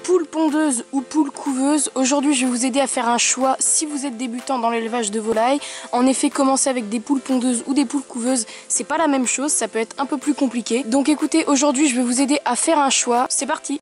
Poule pondeuse ou poule couveuse, aujourd'hui je vais vous aider à faire un choix si vous êtes débutant dans l'élevage de volailles. En effet, commencer avec des poules pondeuses ou des poules couveuses, c'est pas la même chose, ça peut être un peu plus compliqué. Donc écoutez, aujourd'hui je vais vous aider à faire un choix, c'est parti.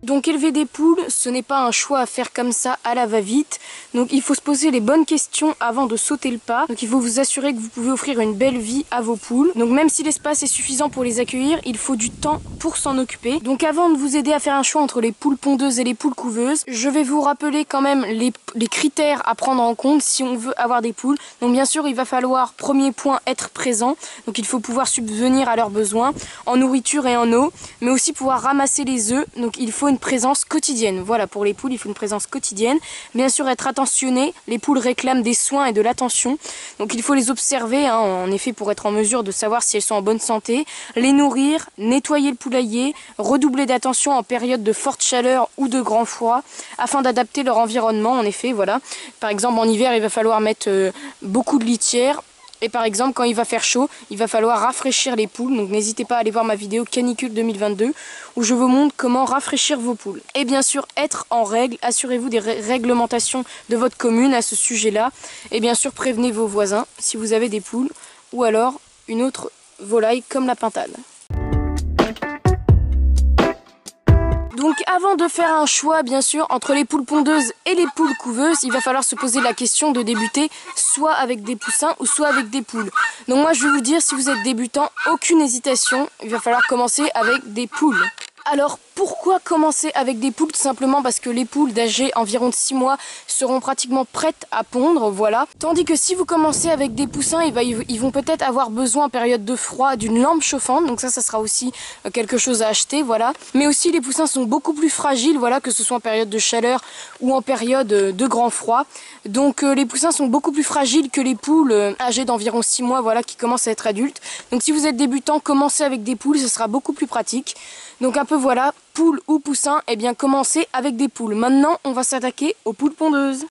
Donc élever des poules, ce n'est pas un choix à faire comme ça à la va-vite. Donc il faut se poser les bonnes questions avant de sauter le pas. Donc il faut vous assurer que vous pouvez offrir une belle vie à vos poules. Donc même si l'espace est suffisant pour les accueillir, il faut du temps pour s'en occuper. Donc avant de vous aider à faire un choix entre les poules pondeuses et les poules couveuses, je vais vous rappeler quand même les critères à prendre en compte si on veut avoir des poules. Donc bien sûr, il va falloir, premier point, être présent. Donc il faut pouvoir subvenir à leurs besoins en nourriture et en eau, mais aussi pouvoir ramasser les œufs. Donc il faut une présence quotidienne. Voilà, pour les poules, il faut une présence quotidienne. Bien sûr, être attentionné. Les poules réclament des soins et de l'attention. Donc il faut les observer, hein, en effet, pour être en mesure de savoir si elles sont en bonne santé. Les nourrir, nettoyer le poulailler, redoubler d'attention en période de forte chaleur ou de grand froid, afin d'adapter leur environnement, en effet, voilà. Par exemple, en hiver, il va falloir mettre beaucoup de litière. Et par exemple, quand il va faire chaud, il va falloir rafraîchir les poules. Donc n'hésitez pas à aller voir ma vidéo Canicule 2022 où je vous montre comment rafraîchir vos poules. Et bien sûr, être en règle. Assurez-vous des réglementations de votre commune à ce sujet-là. Et bien sûr, prévenez vos voisins si vous avez des poules ou alors une autre volaille comme la pintade. Donc avant de faire un choix bien sûr entre les poules pondeuses et les poules couveuses, il va falloir se poser la question de débuter soit avec des poussins ou soit avec des poules. Donc moi je vais vous dire, si vous êtes débutant, aucune hésitation, il va falloir commencer avec des poules. Alors pourquoi commencer avec des poules? Tout simplement parce que les poules d'âge environ de 6 mois seront pratiquement prêtes à pondre, voilà. Tandis que si vous commencez avec des poussins, ils vont peut-être avoir besoin en période de froid d'une lampe chauffante, donc ça sera aussi quelque chose à acheter, voilà. Mais aussi les poussins sont beaucoup plus fragiles, voilà, que ce soit en période de chaleur ou en période de grand froid. Donc les poussins sont beaucoup plus fragiles que les poules âgées d'environ 6 mois, voilà, qui commencent à être adultes. Donc si vous êtes débutant, commencez avec des poules, ce sera beaucoup plus pratique. Donc un peu voilà, poule ou poussin, eh bien commencez avec des poules. Maintenant, on va s'attaquer aux poules pondeuses.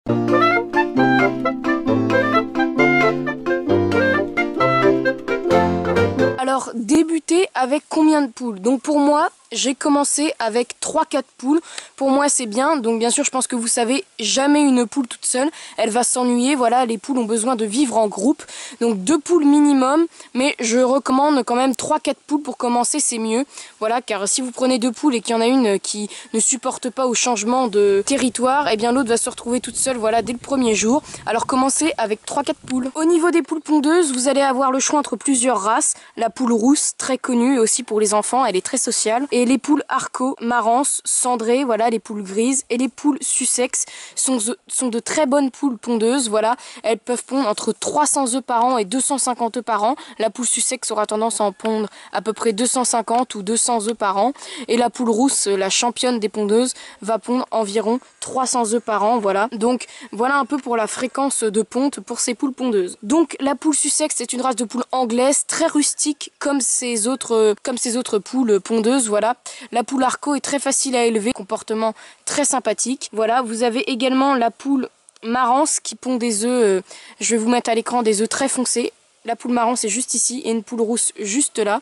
Alors, débuter avec combien de poules? Donc pour moi, j'ai commencé avec 3-4 poules. Pour moi, c'est bien. Donc bien sûr, je pense que vous savez, jamais une poule toute seule, elle va s'ennuyer. Voilà, les poules ont besoin de vivre en groupe. Donc 2 poules minimum, mais je recommande quand même 3-4 poules pour commencer, c'est mieux. Voilà, car si vous prenez 2 poules et qu'il y en a une qui ne supporte pas au changement de territoire, eh bien l'autre va se retrouver toute seule, voilà, dès le premier jour. Alors commencez avec 3-4 poules. Au niveau des poules pondeuses, vous allez avoir le choix entre plusieurs races. La poule rousse, très connue aussi pour les enfants, elle est très sociale. Et les poules Arco, Marance, Cendrée, voilà, les poules grises. Et les poules Sussex sont de très bonnes poules pondeuses, voilà. Elles peuvent pondre entre 300 œufs par an et 250 œufs par an. La poule Sussex aura tendance à en pondre à peu près 250 ou 200 œufs par an. Et la poule rousse, la championne des pondeuses, va pondre environ 300 œufs par an, voilà. Donc voilà un peu pour la fréquence de ponte pour ces poules pondeuses. Donc la poule Sussex, c'est une race de poule anglaise très rustique comme ces autres poules pondeuses, voilà. La poule Arco est très facile à élever, comportement très sympathique. Voilà, vous avez également la poule Marance qui pond des œufs, je vais vous mettre à l'écran des œufs très foncés. La poule marron c'est juste ici et une poule rousse juste là.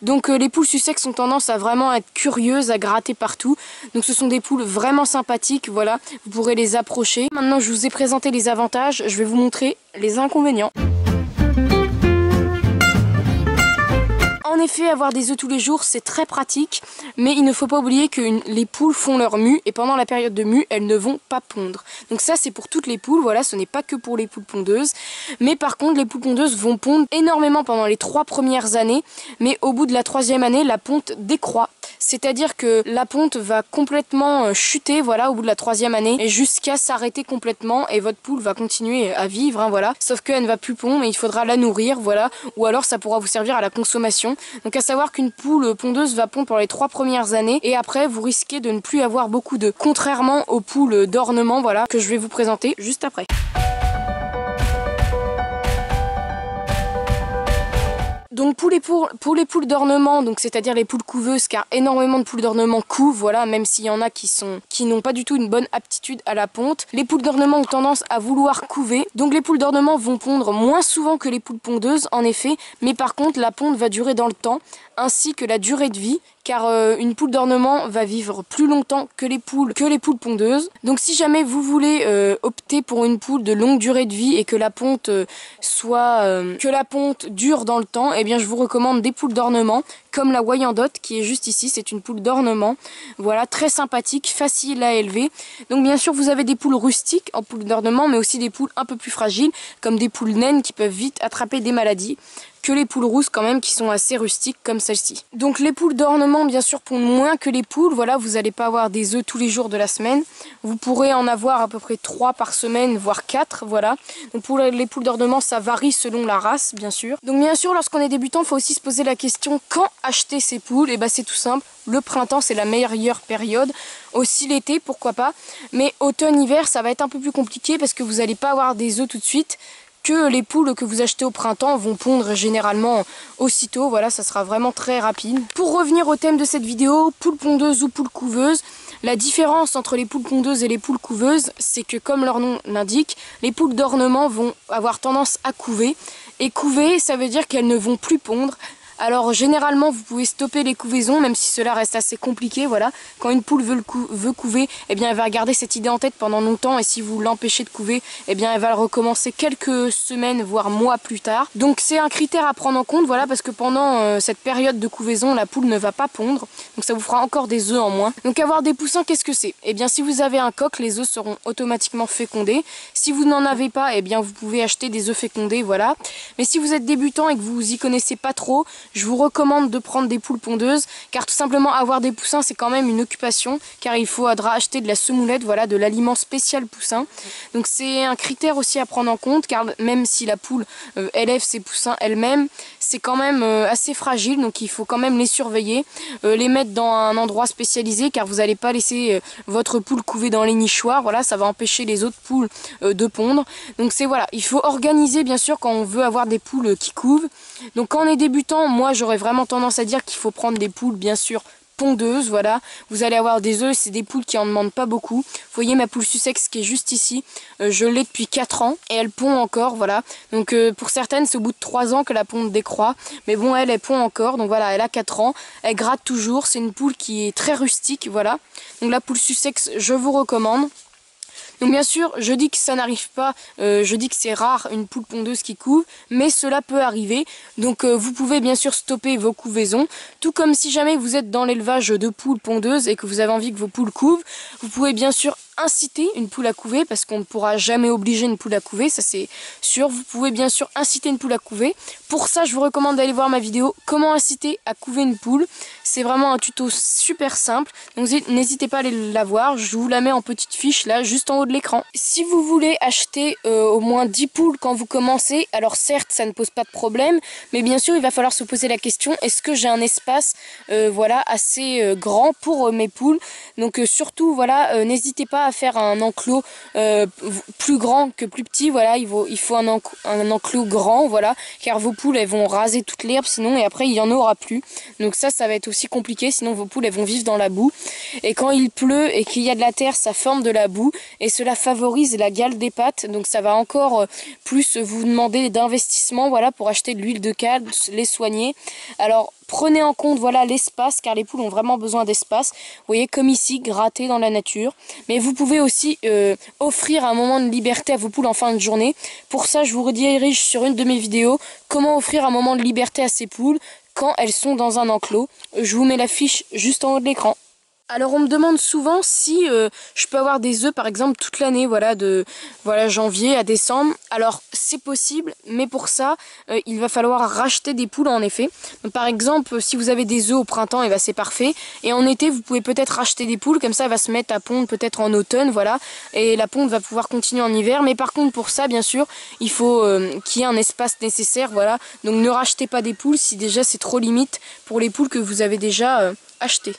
Donc les poules Sussex ont tendance à vraiment être curieuses, à gratter partout. Donc ce sont des poules vraiment sympathiques, voilà, vous pourrez les approcher. Maintenant je vous ai présenté les avantages, je vais vous montrer les inconvénients. En effet, avoir des œufs tous les jours, c'est très pratique, mais il ne faut pas oublier que les poules font leur mue et pendant la période de mue, elles ne vont pas pondre. Donc ça, c'est pour toutes les poules, voilà, ce n'est pas que pour les poules pondeuses. Mais par contre, les poules pondeuses vont pondre énormément pendant les 3 premières années, mais au bout de la 3e année, la ponte décroît. C'est-à-dire que la ponte va complètement chuter, voilà, au bout de la 3e année, et jusqu'à s'arrêter complètement, et votre poule va continuer à vivre, hein, voilà. Sauf qu'elle ne va plus pondre, mais il faudra la nourrir, voilà, ou alors ça pourra vous servir à la consommation. Donc à savoir qu'une poule pondeuse va pondre pour les 3 premières années, et après vous risquez de ne plus avoir beaucoup d'œufs, contrairement aux poules d'ornement, voilà, que je vais vous présenter juste après. Donc pour les poules d'ornement, donc c'est-à-dire les poules couveuses, car énormément de poules d'ornement couvent, voilà, même s'il y en a qui n'ont pas du tout une bonne aptitude à la ponte. Les poules d'ornement ont tendance à vouloir couver, donc les poules d'ornement vont pondre moins souvent que les poules pondeuses, en effet, mais par contre la ponte va durer dans le temps, ainsi que la durée de vie, car une poule d'ornement va vivre plus longtemps que les poules pondeuses. Donc si jamais vous voulez opter pour une poule de longue durée de vie et que la ponte dure dans le temps, eh bien je vous recommande des poules d'ornement comme la Wyandotte qui est juste ici. C'est une poule d'ornement, voilà, très sympathique, facile à élever. Donc bien sûr vous avez des poules rustiques en poule d'ornement, mais aussi des poules un peu plus fragiles comme des poules naines qui peuvent vite attraper des maladies, que les poules rousses quand même qui sont assez rustiques comme celle-ci. Donc les poules d'ornement bien sûr pondent moins que les poules, voilà, vous n'allez pas avoir des œufs tous les jours de la semaine, vous pourrez en avoir à peu près 3 par semaine, voire 4, voilà. Donc pour les poules d'ornement ça varie selon la race bien sûr. Donc bien sûr lorsqu'on est débutant il faut aussi se poser la question quand acheter ces poules, et bah c'est tout simple, le printemps c'est la meilleure période, aussi l'été pourquoi pas, mais automne-hiver ça va être un peu plus compliqué parce que vous n'allez pas avoir des œufs tout de suite, que les poules que vous achetez au printemps vont pondre généralement aussitôt, voilà, ça sera vraiment très rapide. Pour revenir au thème de cette vidéo, poule pondeuse ou poule couveuse, la différence entre les poules pondeuses et les poules couveuses, c'est que comme leur nom l'indique, les poules d'ornement vont avoir tendance à couver, et couver ça veut dire qu'elles ne vont plus pondre. Alors généralement vous pouvez stopper les couvaisons, même si cela reste assez compliqué, voilà. Quand une poule veut couver, eh bien elle va garder cette idée en tête pendant longtemps, et si vous l'empêchez de couver, eh bien elle va recommencer quelques semaines voire mois plus tard. Donc c'est un critère à prendre en compte, voilà, parce que pendant cette période de couvaison, la poule ne va pas pondre, donc ça vous fera encore des œufs en moins. Donc avoir des poussins, qu'est-ce que c'est? Eh bien si vous avez un coq, les œufs seront automatiquement fécondés. Si vous n'en avez pas, eh bien vous pouvez acheter des œufs fécondés, voilà. Mais si vous êtes débutant et que vous y connaissez pas trop, je vous recommande de prendre des poules pondeuses, car tout simplement avoir des poussins c'est quand même une occupation, car il faudra acheter de la semoulette, voilà, de l'aliment spécial poussin. Donc c'est un critère aussi à prendre en compte, car même si la poule élève ses poussins elle-même, c'est quand même assez fragile, donc il faut quand même les surveiller, les mettre dans un endroit spécialisé, car vous n'allez pas laisser votre poule couver dans les nichoirs, voilà, ça va empêcher les autres poules de pondre. Donc c'est, voilà, il faut organiser bien sûr quand on veut avoir des poules qui couvent. Donc quand on est débutant, moi j'aurais vraiment tendance à dire qu'il faut prendre des poules bien sûr pondeuses, voilà. Vous allez avoir des œufs, c'est des poules qui en demandent pas beaucoup. Vous voyez ma poule Sussex qui est juste ici, je l'ai depuis 4 ans et elle pond encore, voilà. Donc pour certaines c'est au bout de 3 ans que la ponte décroît, mais bon elle pond encore, donc voilà, elle a 4 ans, elle gratte toujours, c'est une poule qui est très rustique, voilà. Donc la poule Sussex je vous recommande. Donc bien sûr, je dis que ça n'arrive pas, je dis que c'est rare une poule pondeuse qui couve, mais cela peut arriver. Donc vous pouvez bien sûr stopper vos couvaisons, tout comme si jamais vous êtes dans l'élevage de poules pondeuses et que vous avez envie que vos poules couvent, vous pouvez bien sûr inciter une poule à couver, parce qu'on ne pourra jamais obliger une poule à couver, ça c'est sûr. Vous pouvez bien sûr inciter une poule à couver. Pour ça je vous recommande d'aller voir ma vidéo comment inciter à couver une poule. C'est vraiment un tuto super simple, donc n'hésitez pas à aller la voir, je vous la mets en petite fiche là juste en haut de l'écran. Si vous voulez acheter au moins 10 poules quand vous commencez, alors certes ça ne pose pas de problème, mais bien sûr il va falloir se poser la question, est-ce que j'ai un espace voilà, assez grand pour mes poules. Donc surtout voilà, n'hésitez pas à faire un enclos plus grand que plus petit, voilà, il faut un enclos grand, voilà, car vos poules elles vont raser toute l'herbe sinon, et après il y en aura plus, donc ça va être aussi compliqué, sinon vos poules elles vont vivre dans la boue, et quand il pleut et qu'il y a de la terre ça forme de la boue et cela favorise la gale des pattes, donc ça va encore plus vous demander d'investissement, voilà, pour acheter de l'huile de canne, les soigner. Alors prenez en compte voilà l'espace, car les poules ont vraiment besoin d'espace. Vous voyez comme ici, gratter dans la nature. Mais vous pouvez aussi offrir un moment de liberté à vos poules en fin de journée. Pour ça, je vous redirige sur une de mes vidéos, comment offrir un moment de liberté à ces poules quand elles sont dans un enclos. Je vous mets la fiche juste en haut de l'écran. Alors on me demande souvent si je peux avoir des œufs par exemple toute l'année, voilà, de janvier à décembre. Alors c'est possible, mais pour ça il va falloir racheter des poules en effet. Donc, par exemple si vous avez des œufs au printemps, et ben c'est parfait. Et en été vous pouvez peut-être racheter des poules, comme ça elle va se mettre à pondre peut-être en automne, voilà. Et la ponte va pouvoir continuer en hiver. Mais par contre pour ça bien sûr il faut qu'il y ait un espace nécessaire, voilà. Donc ne rachetez pas des poules si déjà c'est trop limite pour les poules que vous avez déjà achetées.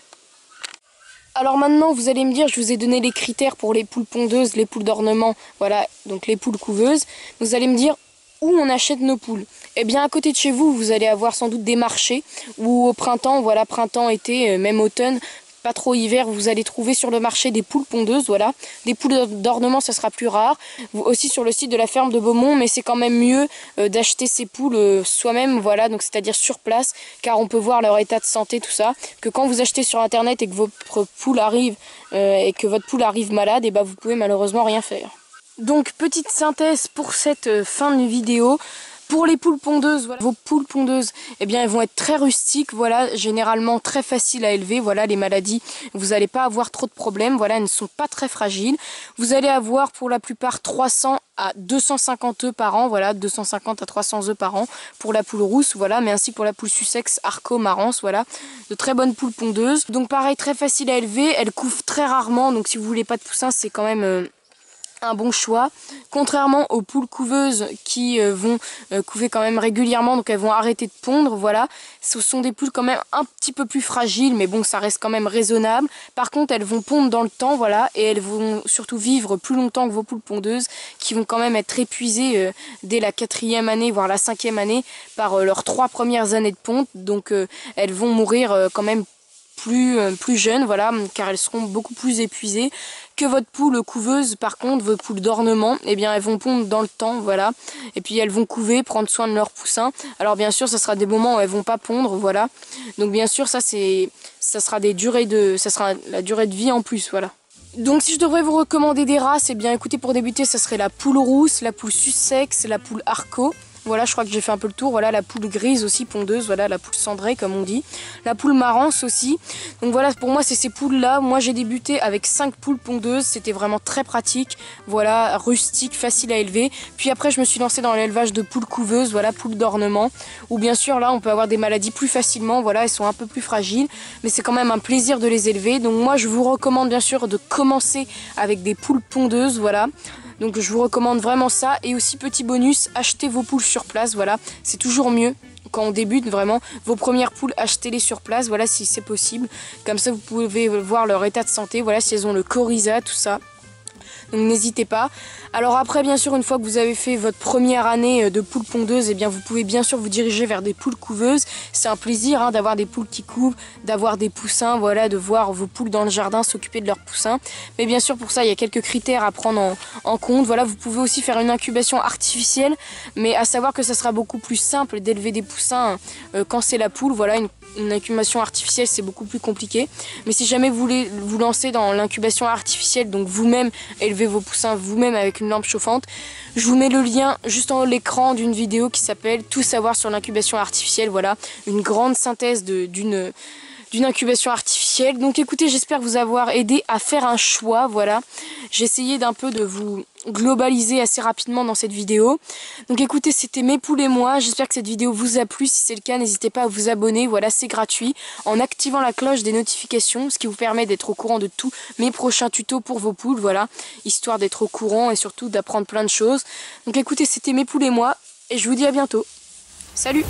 Alors maintenant vous allez me dire, je vous ai donné les critères pour les poules pondeuses, les poules d'ornement, voilà, donc les poules couveuses. Vous allez me dire, où on achète nos poules? Eh bien à côté de chez vous, vous allez avoir sans doute des marchés où au printemps, voilà, printemps, été, même automne, pas trop hiver, vous allez trouver sur le marché des poules pondeuses, voilà. Des poules d'ornement, ça sera plus rare. Aussi sur le site de la ferme de Beaumont, mais c'est quand même mieux d'acheter ces poules soi-même, voilà, donc c'est-à-dire sur place, car on peut voir leur état de santé, tout ça, que quand vous achetez sur internet et que votre poule arrive malade, et bah vous pouvez malheureusement rien faire. Donc petite synthèse pour cette fin de vidéo. Pour les poules pondeuses, voilà, vos poules pondeuses, eh bien, elles vont être très rustiques, voilà, généralement très faciles à élever, voilà, les maladies, vous n'allez pas avoir trop de problèmes, voilà, elles ne sont pas très fragiles. Vous allez avoir pour la plupart 300 à 250 œufs par an, voilà, 250 à 300 œufs par an pour la poule rousse, voilà, mais ainsi pour la poule Sussex, Arco, Marance, voilà, de très bonnes poules pondeuses. Donc pareil, très facile à élever, elles couvent très rarement, donc si vous voulez pas de poussins, c'est quand même un bon choix, contrairement aux poules couveuses qui vont couver quand même régulièrement, donc elles vont arrêter de pondre, voilà. Ce sont des poules quand même un petit peu plus fragiles, mais bon, ça reste quand même raisonnable. Par contre, elles vont pondre dans le temps, voilà, et elles vont surtout vivre plus longtemps que vos poules pondeuses, qui vont quand même être épuisées dès la 4e année, voire la 5e année, par leurs 3 premières années de ponte, donc elles vont mourir quand même plus jeunes, voilà, car elles seront beaucoup plus épuisées que votre poule couveuse. Par contre, vos poules d'ornement, eh bien, elles vont pondre dans le temps, voilà, et puis elles vont couver, prendre soin de leurs poussins. Alors bien sûr, ça sera des moments où elles vont pas pondre, voilà. Donc bien sûr, ça sera la durée de vie en plus, voilà. Donc si je devrais vous recommander des races, eh bien écoutez, pour débuter, ça serait la poule rousse, la poule Sussex, la poule Arco. Voilà, je crois que j'ai fait un peu le tour. Voilà, la poule grise aussi pondeuse, voilà, la poule cendrée comme on dit. La poule marance aussi. Donc voilà, pour moi c'est ces poules-là. Moi j'ai débuté avec 5 poules pondeuses, c'était vraiment très pratique. Voilà, rustique, facile à élever. Puis après je me suis lancée dans l'élevage de poules couveuses, voilà, poules d'ornement. Où bien sûr là on peut avoir des maladies plus facilement, voilà, elles sont un peu plus fragiles. Mais c'est quand même un plaisir de les élever. Donc moi je vous recommande bien sûr de commencer avec des poules pondeuses, voilà. Donc je vous recommande vraiment ça. Et aussi petit bonus, achetez vos poules sur place, voilà. C'est toujours mieux quand on débute, vraiment. Vos premières poules, achetez-les sur place, voilà, si c'est possible. Comme ça vous pouvez voir leur état de santé, voilà, si elles ont le coryza, tout ça. Donc n'hésitez pas. Alors après, bien sûr, une fois que vous avez fait votre première année de poules pondeuses, eh bien vous pouvez bien sûr vous diriger vers des poules couveuses. C'est un plaisir hein, d'avoir des poules qui couvent, d'avoir des poussins, voilà, de voir vos poules dans le jardin s'occuper de leurs poussins. Mais bien sûr, pour ça, il y a quelques critères à prendre en compte. Voilà, vous pouvez aussi faire une incubation artificielle, mais à savoir que ça sera beaucoup plus simple d'élever des poussins quand c'est la poule. Voilà, une incubation artificielle, c'est beaucoup plus compliqué. Mais si jamais vous voulez vous lancer dans l'incubation artificielle, donc vous-même élever vos poussins vous-même avec une lampe chauffante, je vous mets le lien juste en haut de l'écran d'une vidéo qui s'appelle Tout savoir sur l'incubation artificielle. Voilà, une grande synthèse d'une incubation artificielle. Donc écoutez, j'espère vous avoir aidé à faire un choix, voilà. J'ai essayé d'un peu de vous globaliser assez rapidement dans cette vidéo. Donc écoutez, c'était mes poules et moi. J'espère que cette vidéo vous a plu. Si c'est le cas, n'hésitez pas à vous abonner. Voilà, c'est gratuit. En activant la cloche des notifications, ce qui vous permet d'être au courant de tous mes prochains tutos pour vos poules. Voilà, histoire d'être au courant et surtout d'apprendre plein de choses. Donc écoutez, c'était mes poules et moi. Et je vous dis à bientôt. Salut!